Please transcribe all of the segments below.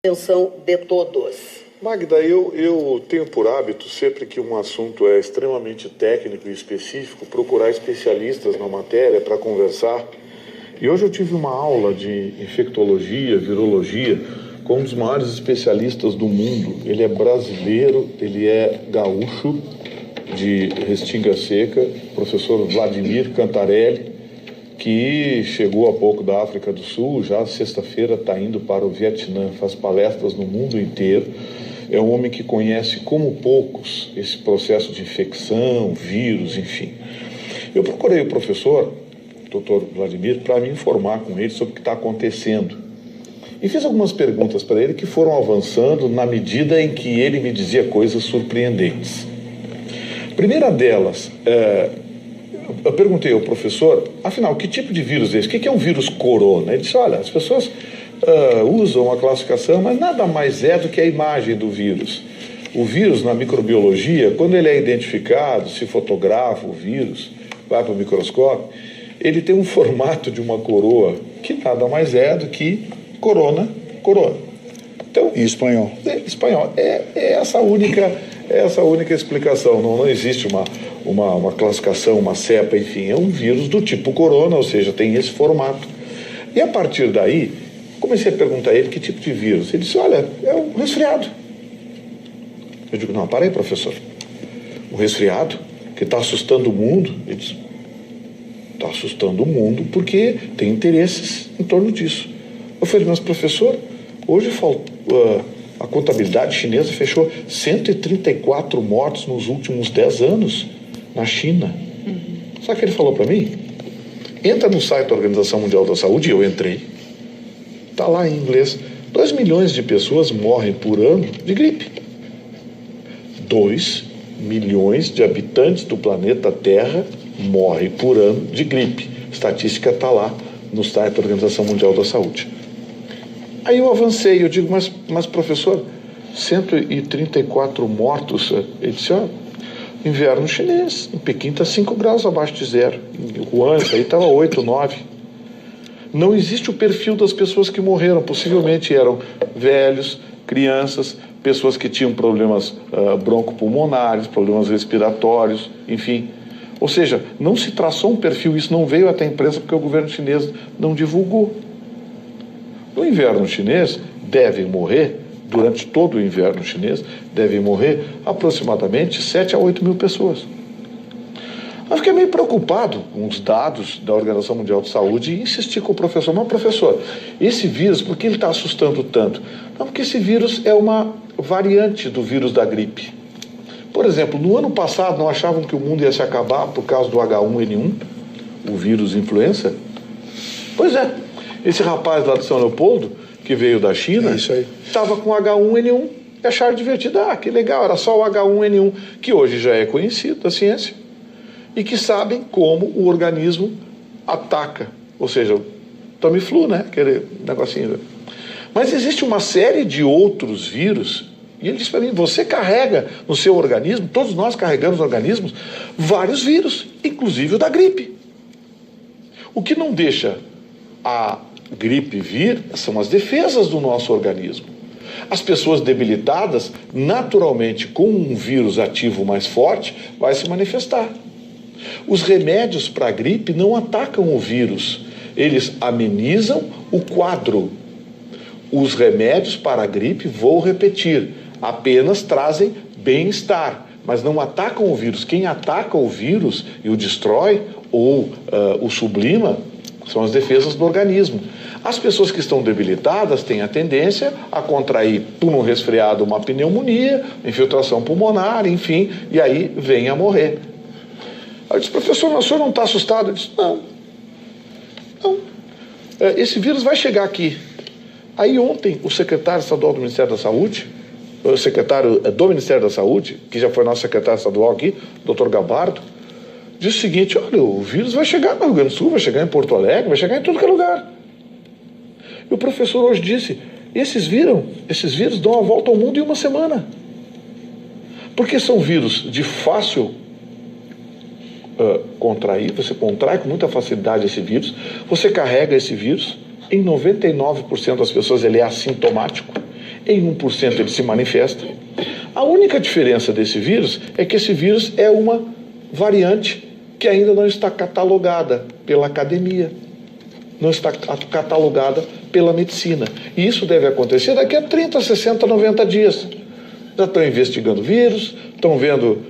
atenção de todos. Magda, eu tenho por hábito, sempre que um assunto é extremamente técnico e específico, procurar especialistas na matéria para conversar. E hoje eu tive uma aula de infectologia, virologia, com um dos maiores especialistas do mundo. Ele é brasileiro, ele é gaúcho, de Restinga Seca, professor Vladimir Cantarelli, que chegou há pouco da África do Sul, já sexta-feira está indo para o Vietnã, faz palestras no mundo inteiro. É um homem que conhece como poucos esse processo de infecção, vírus, enfim. Eu procurei o professor, doutor Vladimir, para me informar com ele sobre o que está acontecendo. E fiz algumas perguntas para ele que foram avançando na medida em que ele me dizia coisas surpreendentes. A primeira delas, eu perguntei ao professor, afinal, que tipo de vírus é esse? O que é um vírus corona? Ele disse, olha, as pessoas usam a classificação, mas nada mais é do que a imagem do vírus. O vírus, na microbiologia, quando ele é identificado, se fotografa o vírus, vai para o microscópio, ele tem um formato de uma coroa, que nada mais é do que coroa. Então, em espanhol. Espanhol. É essa a única explicação. Não existe uma classificação, uma cepa, enfim. É um vírus do tipo corona, ou seja, tem esse formato. E a partir daí, comecei a perguntar a ele que tipo de vírus. Ele disse, olha, é um resfriado. Eu digo, não, para aí, professor. Um resfriado que está assustando o mundo? Ele disse, está assustando o mundo porque tem interesses em torno disso. Eu falei, mas professor, hoje a contabilidade chinesa fechou 134 mortos nos últimos 10 anos na China. Sabe o que ele falou para mim? Entra no site da Organização Mundial da Saúde, e eu entrei. Está lá em inglês. 2 milhões de pessoas morrem por ano de gripe. 2 milhões de habitantes do planeta Terra morrem por ano de gripe. A estatística está lá no site da Organização Mundial da Saúde. Aí eu avancei, eu digo, mas professor, 134 mortos. Ele disse, inverno chinês, em Pequim está 5 graus abaixo de zero. Em Wuhan, aí estava 8, 9. Não existe o perfil das pessoas que morreram. Possivelmente eram velhos, crianças, pessoas que tinham problemas broncopulmonares, problemas respiratórios, enfim. Ou seja, não se traçou um perfil, isso não veio até a imprensa porque o governo chinês não divulgou. No inverno chinês, devem morrer, durante todo o inverno chinês, devem morrer aproximadamente 7 a 8 mil pessoas. Eu fiquei meio preocupado com os dados da Organização Mundial de Saúde e insisti com o professor, mas professor, esse vírus, por que ele está assustando tanto? Não, porque esse vírus é uma variante do vírus da gripe. Por exemplo, no ano passado não achavam que o mundo ia se acabar por causa do H1N1, o vírus influenza? Pois é, esse rapaz lá de São Leopoldo, que veio da China, estava com H1N1 e acharam divertido. Que legal, era só o H1N1, que hoje já é conhecido da ciência, e que sabem como o organismo ataca, ou seja, o Tamiflu, né, aquele negocinho. Mas existe uma série de outros vírus, e ele disse para mim, você carrega no seu organismo, todos nós carregamos no organismo, vários vírus, inclusive o da gripe. O que não deixa a gripe vir são as defesas do nosso organismo. As pessoas debilitadas, naturalmente, com um vírus ativo mais forte, vai se manifestar. Os remédios para a gripe não atacam o vírus, eles amenizam o quadro. Os remédios para a gripe, vou repetir, apenas trazem bem-estar, mas não atacam o vírus. Quem ataca o vírus e o destrói ou o sublima são as defesas do organismo. As pessoas que estão debilitadas têm a tendência a contrair, por um resfriado, uma pneumonia, infiltração pulmonar, enfim, e aí vem a morrer. Eu disse, professor, mas o senhor não está assustado? Eu disse, não. Esse vírus vai chegar aqui. Aí ontem, o secretário estadual do Ministério da Saúde, o secretário do Ministério da Saúde, que já foi nosso secretário estadual aqui, Dr. Gabardo, disse o seguinte, olha, o vírus vai chegar no Rio Grande do Sul, vai chegar em Porto Alegre, vai chegar em todo que é lugar. E o professor hoje disse, esses vírus dão a volta ao mundo em uma semana. Porque são vírus de fácil contrair, você contrai com muita facilidade esse vírus, você carrega esse vírus, em 99% das pessoas ele é assintomático, em 1% ele se manifesta. A única diferença desse vírus é que esse vírus é uma variante que ainda não está catalogada pela academia, não está catalogada pela medicina. E isso deve acontecer daqui a 30, 60, 90 dias. Já estão investigando o vírus, estão vendo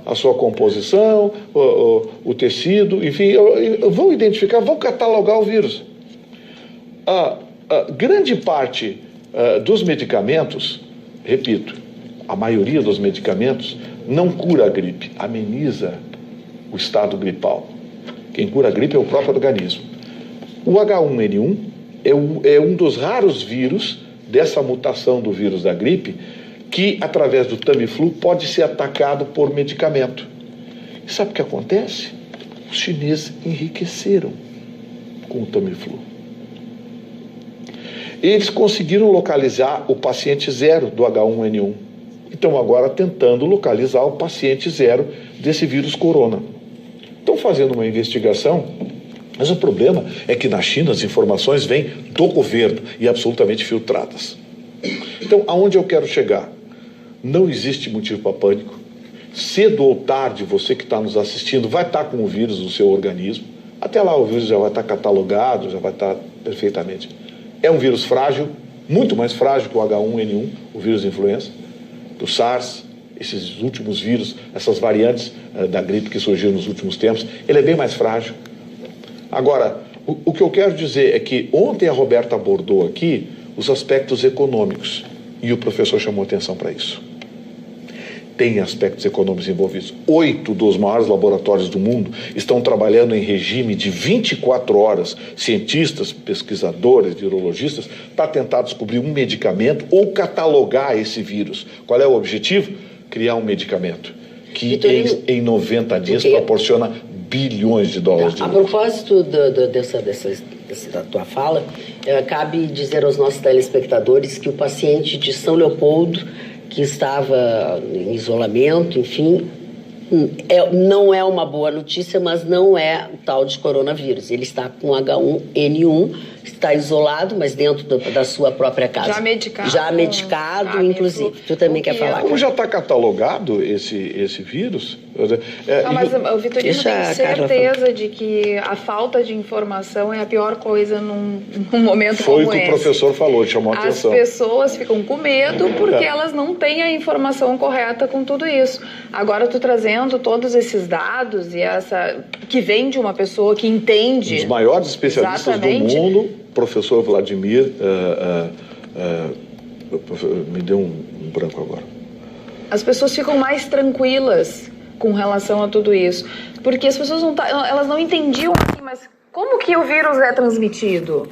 a sua composição, o tecido, enfim, vão identificar, vão catalogar o vírus. Grande parte dos medicamentos, repito, a maioria dos medicamentos não cura a gripe, ameniza o estado gripal. Quem cura a gripe é o próprio organismo. O H1N1 é um dos raros vírus dessa mutação do vírus da gripe que, através do Tamiflu, pode ser atacado por medicamento. E sabe o que acontece? Os chineses enriqueceram com o Tamiflu. Eles conseguiram localizar o paciente zero do H1N1. Estão agora tentando localizar o paciente zero desse vírus corona. Estão fazendo uma investigação, mas o problema é que na China as informações vêm do governo e absolutamente filtradas. Então, aonde eu quero chegar? Não existe motivo para pânico. Cedo ou tarde, você que está nos assistindo vai estar com o vírus no seu organismo. Até lá o vírus já vai estar catalogado, já vai estar perfeitamente. É um vírus frágil, muito mais frágil que o H1N1, o vírus influenza, do SARS, esses últimos vírus, essas variantes da gripe que surgiram nos últimos tempos. Ele é bem mais frágil. Agora, o que eu quero dizer é que ontem a Roberta abordou aqui os aspectos econômicos e o professor chamou atenção para isso. Tem aspectos econômicos envolvidos. 8 dos maiores laboratórios do mundo estão trabalhando em regime de 24 horas. Cientistas, pesquisadores, virologistas, para tentar descobrir um medicamento ou catalogar esse vírus. Qual é o objetivo? Criar um medicamento que Vitorino, em 90 dias proporciona bilhões de dólares de lucro. A propósito da tua fala, cabe dizer aos nossos telespectadores que o paciente de São Leopoldo, que estava em isolamento, enfim, não é uma boa notícia, mas não é o tal de coronavírus. Ele está com H1N1, está isolado, mas dentro da sua própria casa. Já medicado, inclusive. Tu também quer falar? Como já está catalogado esse vírus... Não, mas o Vitorino tem certeza de que a falta de informação é a pior coisa num momento como esse. Foi o que o professor falou, chamou a atenção. As pessoas ficam com medo porque elas não têm a informação correta com tudo isso. Agora, tu trazendo todos esses dados e essa que vem de uma pessoa que entende... Um dos maiores especialistas do mundo, professor Vladimir, me deu um branco agora. As pessoas ficam mais tranquilas com relação a tudo isso, porque as pessoas elas não entendiam assim, mas como que o vírus é transmitido?